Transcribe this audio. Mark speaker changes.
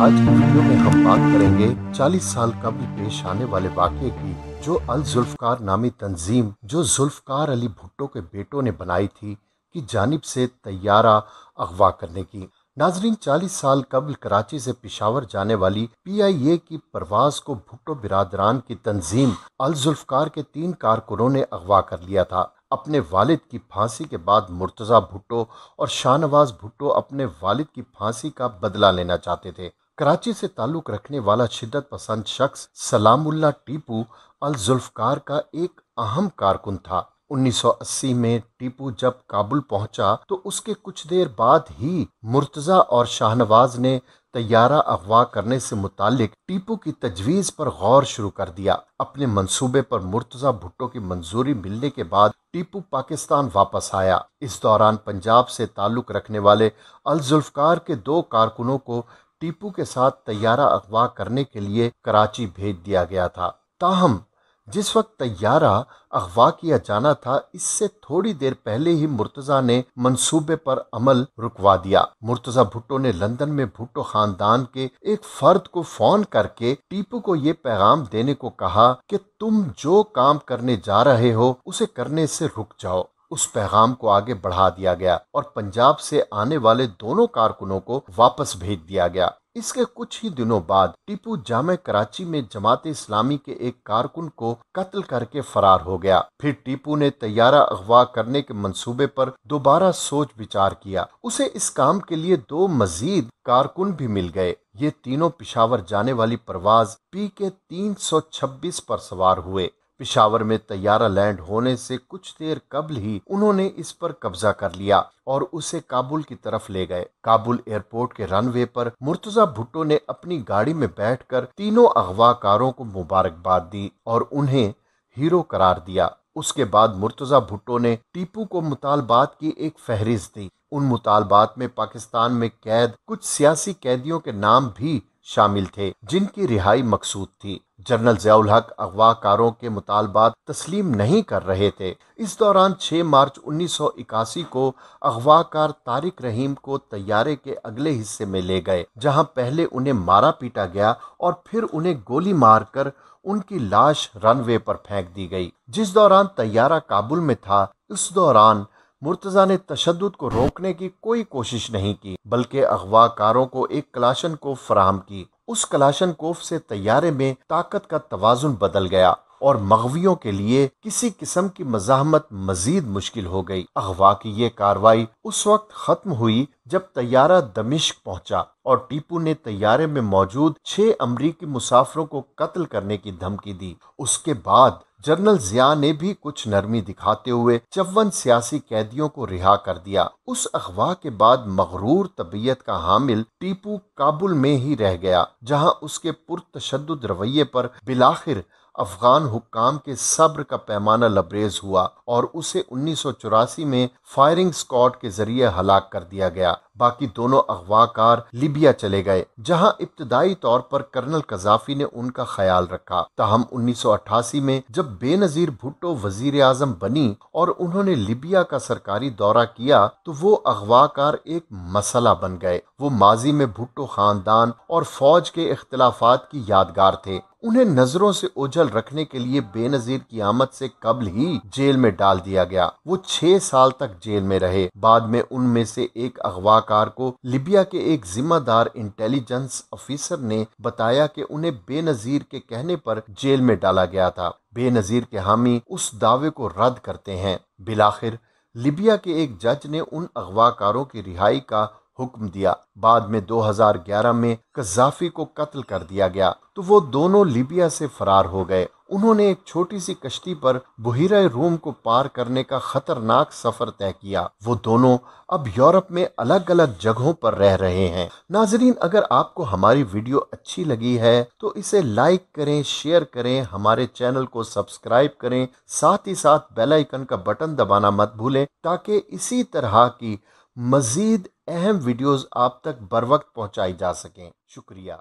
Speaker 1: آج کی ویڈیو میں ہم بات کریں گے 40 سال قبل پیش آنے والے واقعے کی، جو الذوالفقار نامی تنظیم جو ذوالفقار علی بھٹو کے بیٹوں نے بنائی تھی کی جانب سے طیارہ اغوا کرنے کی۔ ناظرین، 40 سال قبل کراچی سے پشاور جانے والی PIA کی پرواز کو بھٹو برادران کی تنظیم الذوالفقار کے 3 کارکنوں نے اغوا کر لیا تھا۔ اپنے والد کی پھانسی کے بعد مرتضیٰ بھٹو اور شاہ نواز بھٹو اپنے والد کی پھانسی کا بدلہ لینا چاہتے تھے۔ کراچی سے تعلق رکھنے والا شدت پسند شخص سلام اللہ ٹیپو الذوالفقار کا ایک اہم کارکن تھا۔ 1980 میں ٹیپو جب کابل پہنچا تو اس کے کچھ دیر بعد ہی مرتضیٰ اور شاہ نواز نے طیارہ اغوا کرنے سے متعلق ٹیپو کی تجویز پر غور شروع کر دیا۔ اپنے منصوبے پر مرتضیٰ بھٹو کی منظوری ملنے کے بعد ٹیپو پاکستان واپس آیا۔ اس دوران پنجاب سے تعلق رکھنے والے الذوالفقار کے 2 کارکنوں کو ٹیپو کے ساتھ طیارہ اغوا کرنے کے لیے کراچی بھیج دیا گیا تھا۔ تاہم جس وقت طیارہ اغوا کیا جانا تھا، اس سے تھوڑی دیر پہلے ہی مرتضیٰ نے منصوبے پر عمل رکوا دیا۔ مرتضیٰ بھٹو نے لندن میں بھٹو خاندان کے ایک فرد کو فون کر کے ٹیپو کو یہ پیغام دینے کو کہا کہ تم جو کام کرنے جا رہے ہو اسے کرنے سے رک جاؤ۔ اس پیغام کو آگے بڑھا دیا گیا اور پنجاب سے آنے والے دونوں کارکنوں کو واپس بھیج دیا گیا۔ اس کے کچھ ہی دنوں بعد ٹیپو جامع کراچی میں جماعت اسلامی کے ایک کارکن کو قتل کر کے فرار ہو گیا۔ پھر ٹیپو نے طیارہ اغوا کرنے کے منصوبے پر دوبارہ سوچ بچار کیا۔ اسے اس کام کے لیے 2 مزید کارکن بھی مل گئے۔ یہ تینوں پشاور جانے والی پرواز PK 326 پر سوار ہوئے۔ پشاور میں طیارہ لینڈ ہونے سے کچھ دیر قبل ہی انہوں نے اس پر قبضہ کر لیا اور اسے کابل کی طرف لے گئے۔ کابل ایئرپورٹ کے رن وے پر مرتضیٰ بھٹو نے اپنی گاڑی میں بیٹھ کر تینوں اغوا کاروں کو مبارکباد دی اور انہیں ہیرو قرار دیا۔ اس کے بعد مرتضیٰ بھٹو نے ٹیپو کو مطالبات کی ایک فہرست دی۔ ان مطالبات میں پاکستان میں قید کچھ سیاسی قیدیوں کے نام بھی شامل تھے جن کی رہائی مقصود تھی۔ جنرل ضیاء الحق اغوا کاروں کے مطالبات تسلیم نہیں کر رہے تھے۔ اس دوران 6 مارچ 1981 کو اغوا کار طارق رحیم کو طیارے کے اگلے حصے میں لے گئے، جہاں پہلے انہیں مارا پیٹا گیا اور پھر انہیں گولی مار کر ان کی لاش رن وے پر پھینک دی گئی۔ جس دوران طیارہ کابل میں تھا، اس دوران مرتضیٰ نے تشدد کو روکنے کی کوئی کوشش نہیں کی، بلکہ اغوا کاروں کو ایک کلاشنکوف فراہم کی۔ اس کلاشنکوف سے طیارے میں طاقت کا توازن بدل گیا اور مغویوں کے لیے کسی قسم کی مزاحمت مزید مشکل ہو گئی۔ اغوا کی یہ کارروائی اس وقت ختم ہوئی جب طیارہ دمشق پہنچا اور ٹیپو نے طیارے میں موجود 6 امریکی مسافروں کو قتل کرنے کی دھمکی دی۔ اس کے بعد جنرل ضیاء نے بھی کچھ نرمی دکھاتے ہوئے 54 سیاسی قیدیوں کو رہا کر دیا۔ اس اغوا کے بعد مغرور طبیعت کا حامل ٹیپو کابل میں ہی رہ گیا، جہاں اس کے پرتشدد رویے پر بالآخر افغان حکام کے صبر کا پیمانہ لبریز ہوا اور اسے 1984 میں فائرنگ سکواڈ کے ذریعے ہلاک کر دیا گیا۔ باقی دونوں اغوا کار لیبیا چلے گئے، جہاں ابتدائی طور پر کرنل قذافی نے ان کا خیال رکھا۔ تاہم 1988 میں جب بے نظیر بھٹو وزیر اعظم بنی اور انہوں نے لیبیا کا سرکاری دورہ کیا تو وہ اغوا کار ایک مسئلہ بن گئے۔ وہ ماضی میں بھٹو خاندان اور فوج کے اختلافات کی یادگار تھے۔ انہیں نظروں سے اوجھل رکھنے کے لیے بے نظیر کی آمد سے قبل ہی جیل میں ڈال دیا گیا۔ وہ 6 سال تک جیل میں رہے۔ بعد میں ان میں سے ایک اغوا کار کو لیبیا کے ایک ذمہ دار انٹیلیجنس افیسر نے بتایا کہ انہیں بے نظیر کے کہنے پر جیل میں ڈالا گیا تھا۔ بے نظیر کے حامی اس دعوے کو رد کرتے ہیں۔ بالآخر لیبیا کے ایک جج نے ان اغوا کاروں کی رہائی کا حکم دیا۔ بعد میں 2011 میں قذافی کو قتل کر دیا گیا تو وہ دونوں لیبیا سے فرار ہو گئے۔ انہوں نے ایک چھوٹی سی کشتی پر بحیرہ روم کو پار کرنے کا خطرناک سفر طے کیا۔ وہ دونوں اب یورپ میں الگ الگ جگہوں پر رہ رہے ہیں۔ ناظرین، اگر آپ کو ہماری ویڈیو اچھی لگی ہے تو اسے لائک کریں، شیئر کریں، ہمارے چینل کو سبسکرائب کریں، ساتھ ہی ساتھ بیل آئیکن کا بٹن دبانا مت بھولیں تاکہ اسی طرح کی مزید اہم ویڈیوز آپ تک بر وقت پہنچائی جا سکیں۔ شکریہ۔